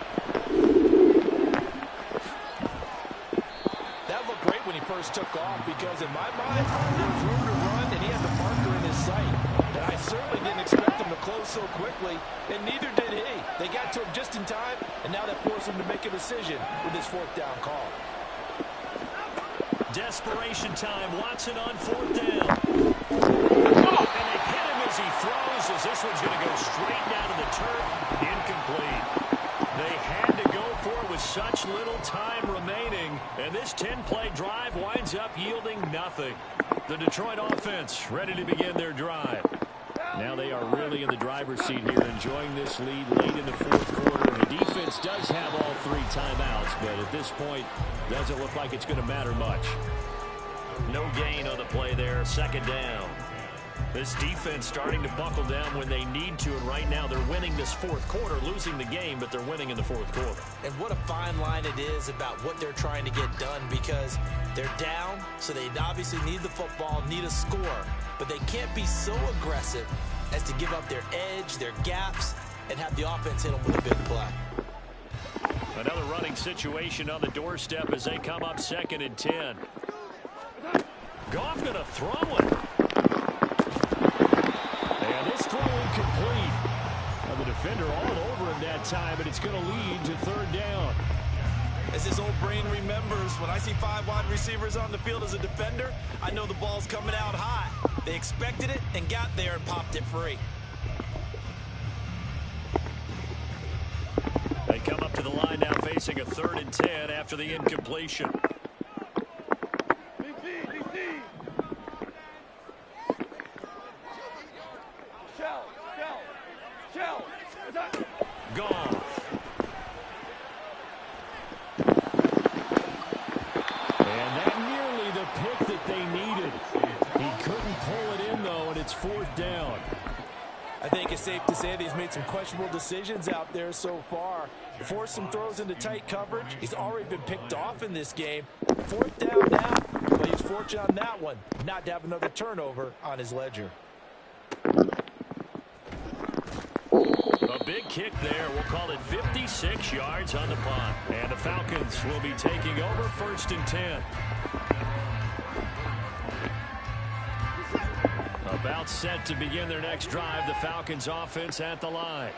That looked great when he first took off because in my mind, there was room to run and he had the marker in his sight. But I certainly didn't expect him to close so quickly, and neither did he. They got to him just in time, and now that forced him to make a decision with his 4th down call. Desperation time. Watson on 4th down. And they hit him as he throws, as this one's going to go straight down to the turf. Incomplete. They had to go for it with such little time remaining, and this 10-play drive winds up yielding nothing. The Detroit offense ready to begin their drive. Now they are really in the driver's seat here, enjoying this lead late in the 4th quarter. And the defense does have all 3 timeouts, but at this point, doesn't look like it's going to matter much. No gain on the play there, 2nd down. This defense starting to buckle down when they need to, and right now they're winning this 4th quarter, losing the game, but they're winning in the 4th quarter. And what a fine line it is about what they're trying to get done, because they're down, so they obviously need the football, need a score, but they can't be so aggressive as to give up their edge, their gaps, and have the offense hit them with a big play. Another running situation on the doorstep as they come up 2nd and 10. Goff going to throw it. And this throw incomplete. Now the defender all over him that time, but it's going to lead to 3rd down. As his old brain remembers, when I see 5 wide receivers on the field as a defender, I know the ball's coming out hot. They expected it and got there and popped it free. They come up to the line now facing a 3rd and 10 after the incompletion. Goff. And that nearly the pick that they needed. He couldn't pull it in, though, and it's 4th down. I think it's safe to say that he's made some questionable decisions out there so far. Forced some throws into tight coverage. He's already been picked off in this game. 4th down now, but he's fortunate on that one not to have another turnover on his ledger. A big kick there. We'll call it 56 yards on the punt. And the Falcons will be taking over 1st and 10. About set to begin their next drive. The Falcons offense at the line.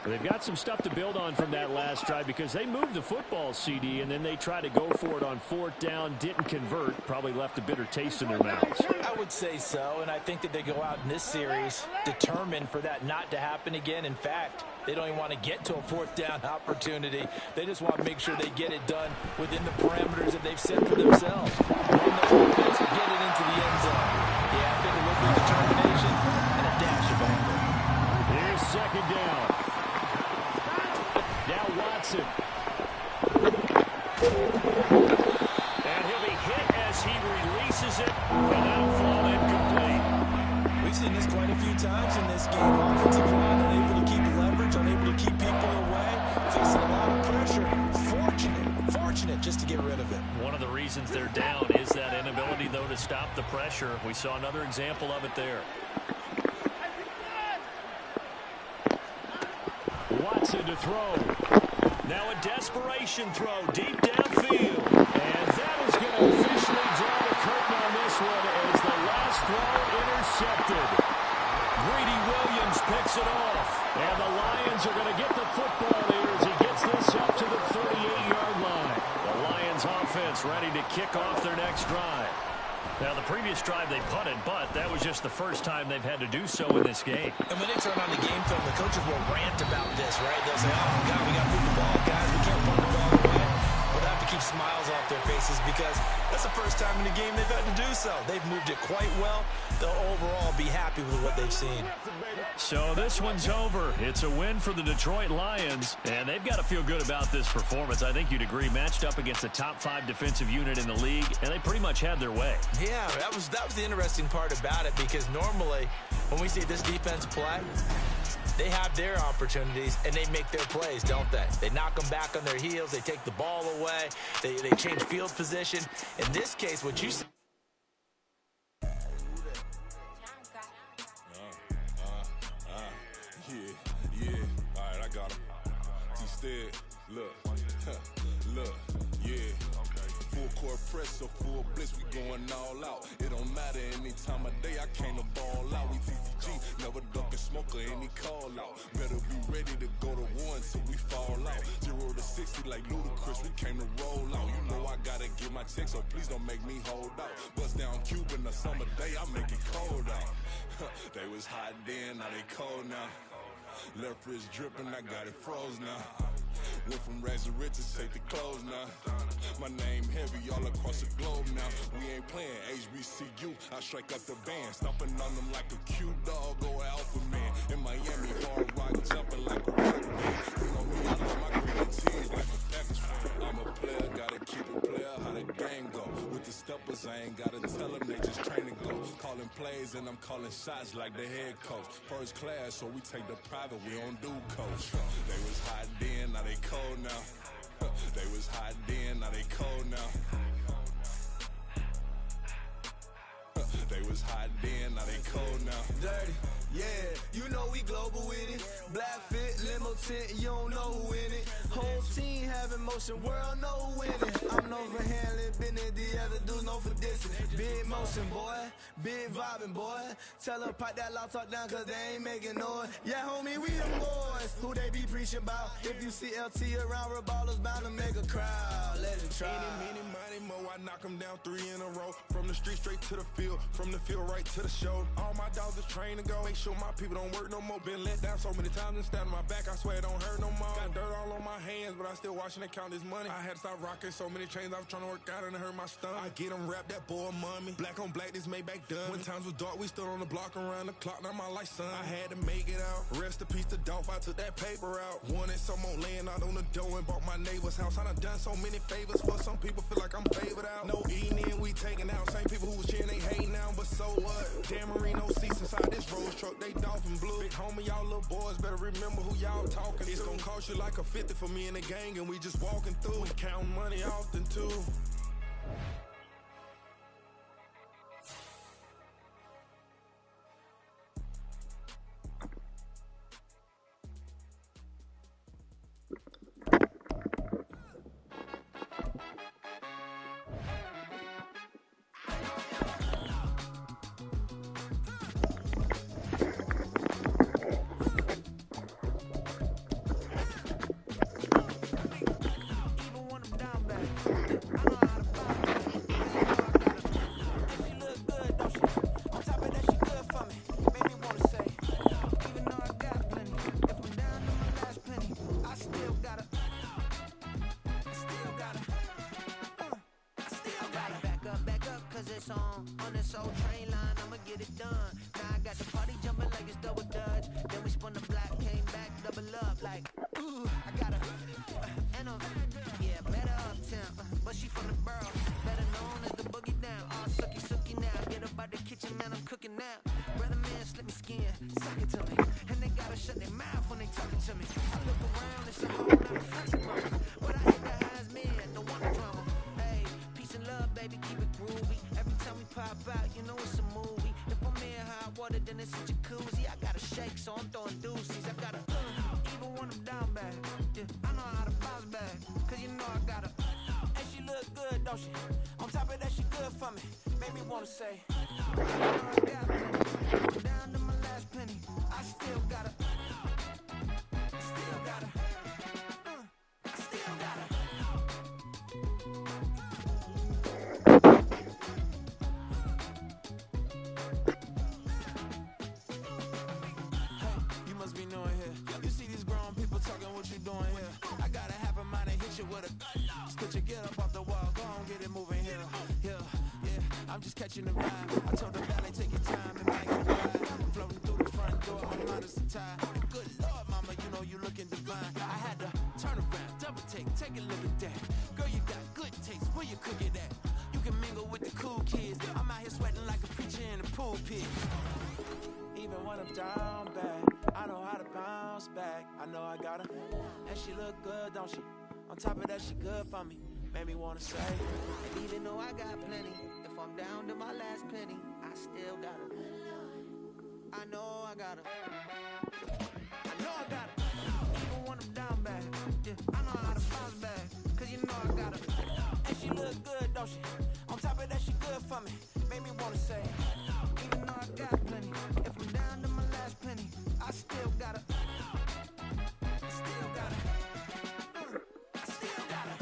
They've got some stuff to build on from that last drive because they moved the football, CD, and then they tried to go for it on 4th down, didn't convert, probably left a bitter taste in their mouths. I would say so, and I think that they go out in this series determined for that not to happen again. In fact, they don't even want to get to a 4th down opportunity. They just want to make sure they get it done within the parameters that they've set for themselves. Run the offense, get it into the end zone. Yeah, I think it will be determination and a dash of anger. Here's 2nd down. Now Watson. And he'll be hit as he releases it, and that'll fall incomplete. We've seen this quite a few times in this game. Offensive line unable to keep leverage, unable to keep people away, facing a lot of pressure. Fortunate just to get rid of it. One of the reasons they're down is that inability, though, to stop the pressure. We saw another example of it there. Watson to throw. Now a desperation throw deep downfield. And that is going to officially draw the curtain on this one as the last throw intercepted. Greedy Williams picks it off. And the Lions are going to get the football here as he gets this up to the 38-yard line. The Lions offense ready to kick off their next drive. Now, the previous drive they punted, but that was just the first time they've had to do so in this game. And when they turn on the game film, the coaches will rant about this, right? They'll say, oh, God, we got to move the ball, guys. We can't punt the ball away. But they have to keep smiles off their faces because that's the first time in the game they've had to do so. They've moved it quite well. They'll overall be happy with what they've seen. So this one's over. It's a win for the Detroit Lions, and they've got to feel good about this performance. I think you'd agree, matched up against a top 5 defensive unit in the league, and they pretty much had their way. Yeah, that was the interesting part about it because normally when we see this defense play, they have their opportunities, and they make their plays, don't they? They knock them back on their heels. They take the ball away. They change field position. In this case, what you see. Yeah, all right, I got him. Instead, look, yeah. Full court press, so full blitz, we going all out. It don't matter any time of day, I came to ball out. We TCG, never ducking smoke or any call out. Better be ready to go to war until we fall out. 0 to 60 like Ludacris, we came to roll out. You know I gotta get my check, so please don't make me hold out. Bust down Cuban a summer day, I make it cold out. They was hot then, now they cold now. Left wrist dripping, I got it froze now. Went from rags to riches, take the clothes now. My name heavy all across the globe now. We ain't playing HBCU, I strike up the band. Stomping on them like a cute dog or alpha man. In Miami, hard rock jumping like a rock band. You know me, I love my green and tears like a Packers fan. I'm a player, gotta keep it player, how the game go. With the steppers, I ain't gotta tell them, they just train to go. Calling plays and I'm calling shots like the head coach. First class, so we take the private, we don't do coach. They was hot then, now they cold now. They was hot then, now they cold now. They was hot then, now they cold now. Dirty, yeah, you know we global with it. Black fit, limo tint, you don't know who in it. Whole team having motion, world know who in it. I'm known for handling business, the other dudes known for dissing. Big motion, boy, big vibing, boy. Tell them pipe that loud talk down, cause they ain't making noise. Yeah, homie, we them boys, who they be preaching about. If you see LT around, ballers bound to make a crowd. Let it try. Any, money, mo, I knock them down 3 in a row. From the street straight to the field, from the field right to the show. All my dogs is trained to go. Make sure my people don't work no more. Been let down so many times and stand on my back, I swear it don't hurt no more. Got dirt all on my hands, but I still watching and count this money. I had to stop rocking so many chains, I was trying to work out and it hurt my stomach. I get them rap, that boy mommy. Black on black, this Maybach done. When times was dark, we stood on the block around the clock, now my life son. I had to make it out. Rest in peace to Dolph, I took that paper out. Wanted some more laying out on the dough and bought my neighbor's house. I done so many favors for some people, feel like I'm favored out. No eating in, we taking out. Same people who was cheering, they hating now, but so what? Dan Marino seats inside this Rolls truck, they dolphin blue. Big homie, y'all little boys better remember who y'all talking to. It's gonna cost you like a 50 for me and the gang, and we just walking through. We counting money often too. On this old train line, I'ma get it done. Now I got the party jumping like it's double dutch. Then we spun the block, came back, double up like, ooh, I got a, and yeah, better uptown, but she from the borough, better known as the boogie down. All sucky now, get up out the kitchen, man, I'm cooking now. Brother man, slip me skin, suck it to me, and they gotta shut their mouth when they talking to me. I look around, it's a whole lot of flexing brothers, but I hit the highs, man, don't want the drama. Hey, peace and love, baby, keep it groovy. Every time we pop out, you know it's a movie. If I'm in hot water, then it's a jacuzzi. I gotta shake, so I'm throwing deuces. I gotta even when I'm down bad. Yeah, I know how to bounce I got her. And she look good, don't she? On top of that, she good for me. Made me wanna say, I got plenty. Down to my last penny. I still got her. Still got her. I still got her. Hey, you must be knowing here. You see these grown people talking, what you doing here? I got a half a mind to hit you with a put your get up off the wall, go on, get it moving here. Yeah, I'm just catching the vibe. I told the valet, take your time, it might get a ride. Floating through the front door, my mind is tied. Good Lord, mama, you know you looking divine. I had to turn around, double take a look at that. Girl, you got good taste, where you cook it at? You can mingle with the cool kids. I'm out here sweating like a preacher in a pulpit. Even when I'm down bad, I know how to bounce back. I know I got her, and she look good, don't she? On top of that, she good for me. Made me wanna say, and even though I got plenty, if I'm down to my last penny, I still got her. I know I got her. I know I got her. Even when I'm down bad, yeah, I know how to bounce back. Cause you know I got her. And she look good, don't she? On top of that, she good for me. Made me wanna say, even though I got plenty, if I'm down to my last penny, I still got her. Still got her. Still got her.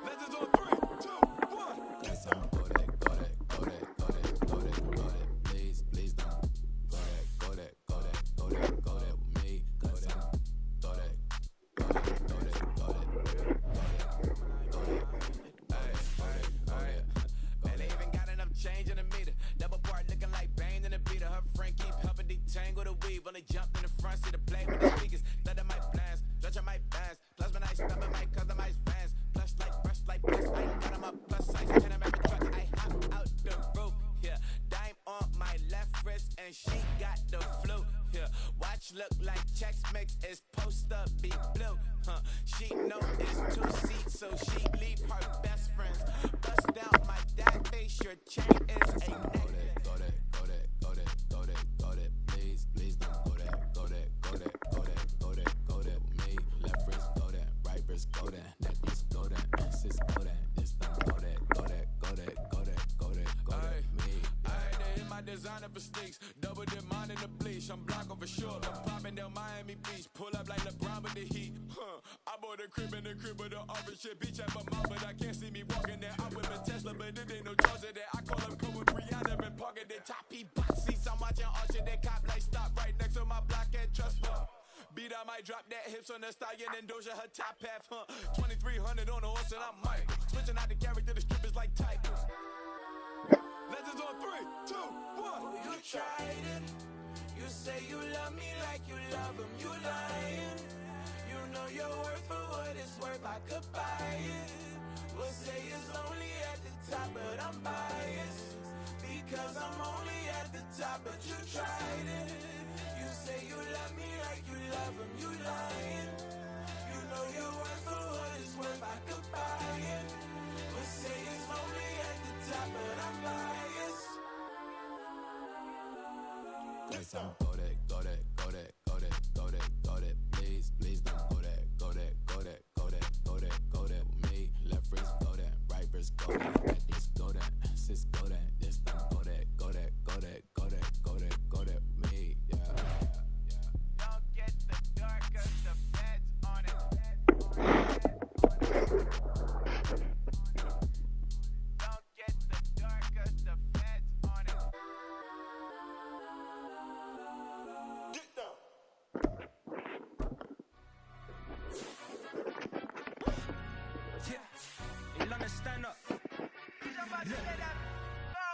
Legends on 3, 2, 1. Yes, sir. Go that. Please don't. Go that with me. Go that. Man, they even got enough change in the meter. Double part looking like Bane in the beater. Her friend keep helping detangle the weave. Only jumped in the front seat to play with the speakers. Thunder might blast, stretch might pass. Plus when I stop, it might customize fans. Plus like got 'em up, plus size. Pin 'em every truck. I hop out the roof. Yeah, dime on my left wrist and she got the flu. Yeah, watch look like Chex Mix is post up be blue. She know it's 2 seats, so she leave her best friends. Bust out my dad face, your chain is a neck. Go that. Please don't go that with me. Left wrist go that, right wrist go that, necklace go that, sis go that, this time go that me. Alright, they hit my designer for sticks, double dip mine in the bleach. I'm blocking for sure, I'm popping down Miami Beach, pull up like LeBron with the heat. I bought a crib in the crib with the office shit, bitch at my mom, but I can't see me walking there. I'm with a Tesla, but it ain't no charger there. I call him cool with Rihanna and parking the top P box seats. I'm watching Archer, they cop like stop right next to my block and trust fund. Beat, I might drop that hips on the stallion and Doja her top half, 2300 on the horse and I'm Michael. Switching out the character, the strippers like titles. Legends on 3, 2, 1. You tried it. You say you love me like you love him. You lying. You know your worth for what it's worth. I could buy it. We'll say it's only at the top, but I'm biased because I'm only at the top. But you tried it. You say you love me like you love him. You lying. You know your worth for what it's worth. I could buy it. We'll say it's only at the top, but I'm biased. Listen. Go that. Please don't go that with me. Left wrist go that, right wrist go that, necklace go that, sis go that, this time go that with me. Yeah. Don't get the dark 'cause the feds on it. Don't get the dark 'cause the feds on it. Get down. Yeah, in London, stand up.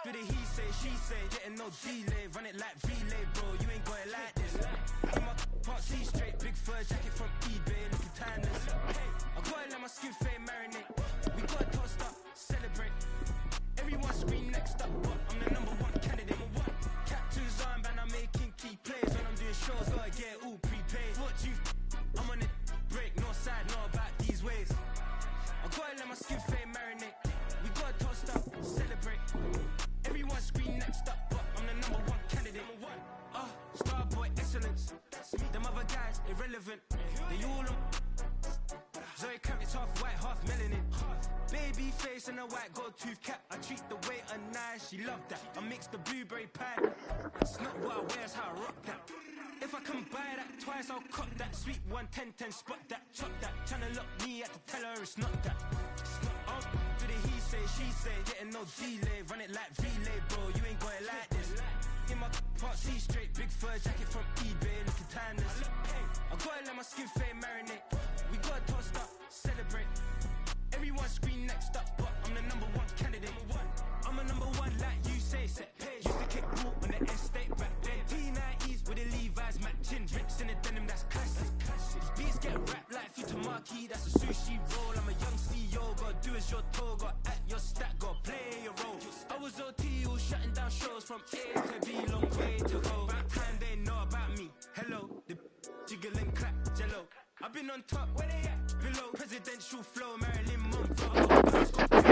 Do the he say, she say, getting no delay, run it like relay, bro. You ain't got it like this. In my can't see straight, big fur jacket from eBay, looking timeless. Hey, I gotta let my skin fade marinate. We gotta toast up, celebrate. Everyone scream next up. irrelevant. They all on Zoe Kravitz, half white, half melanin. Baby face and a white gold tooth cap. I treat the waiter nice, she love that. I mix the blueberry pie. It's not what I wear, it's how I rock that. If I can buy that twice, I'll cut that. Sweet 110, spot that, chop that. Tryna lock me at the teller, it's not that. I'll do the he say, she say. Getting no delay, run it like relay, bro. You ain't got it like this. In my part C straight, big fur jacket from eBay, looking timeless. I gotta let my skin fade marinate. We gotta toast up, celebrate. Everyone scream next up, but I'm the number one candidate. I'm a number one like you say, set page. Used to kick ball on the estate back then. T90s with the Levi's matching. Drinks in the denim, that's classic. These beats get wrapped like Futamaki, that's a sushi roll. I'm a young CEO, gotta do as you're told. Gotta act your stat, gotta play your role. I was OT, all shutting down shows from A to B, long way to go. About time they know about me. Hello, the jiggle and clap, jello. I've been on top, where they at? Below, presidential flow, Marilyn Monroe.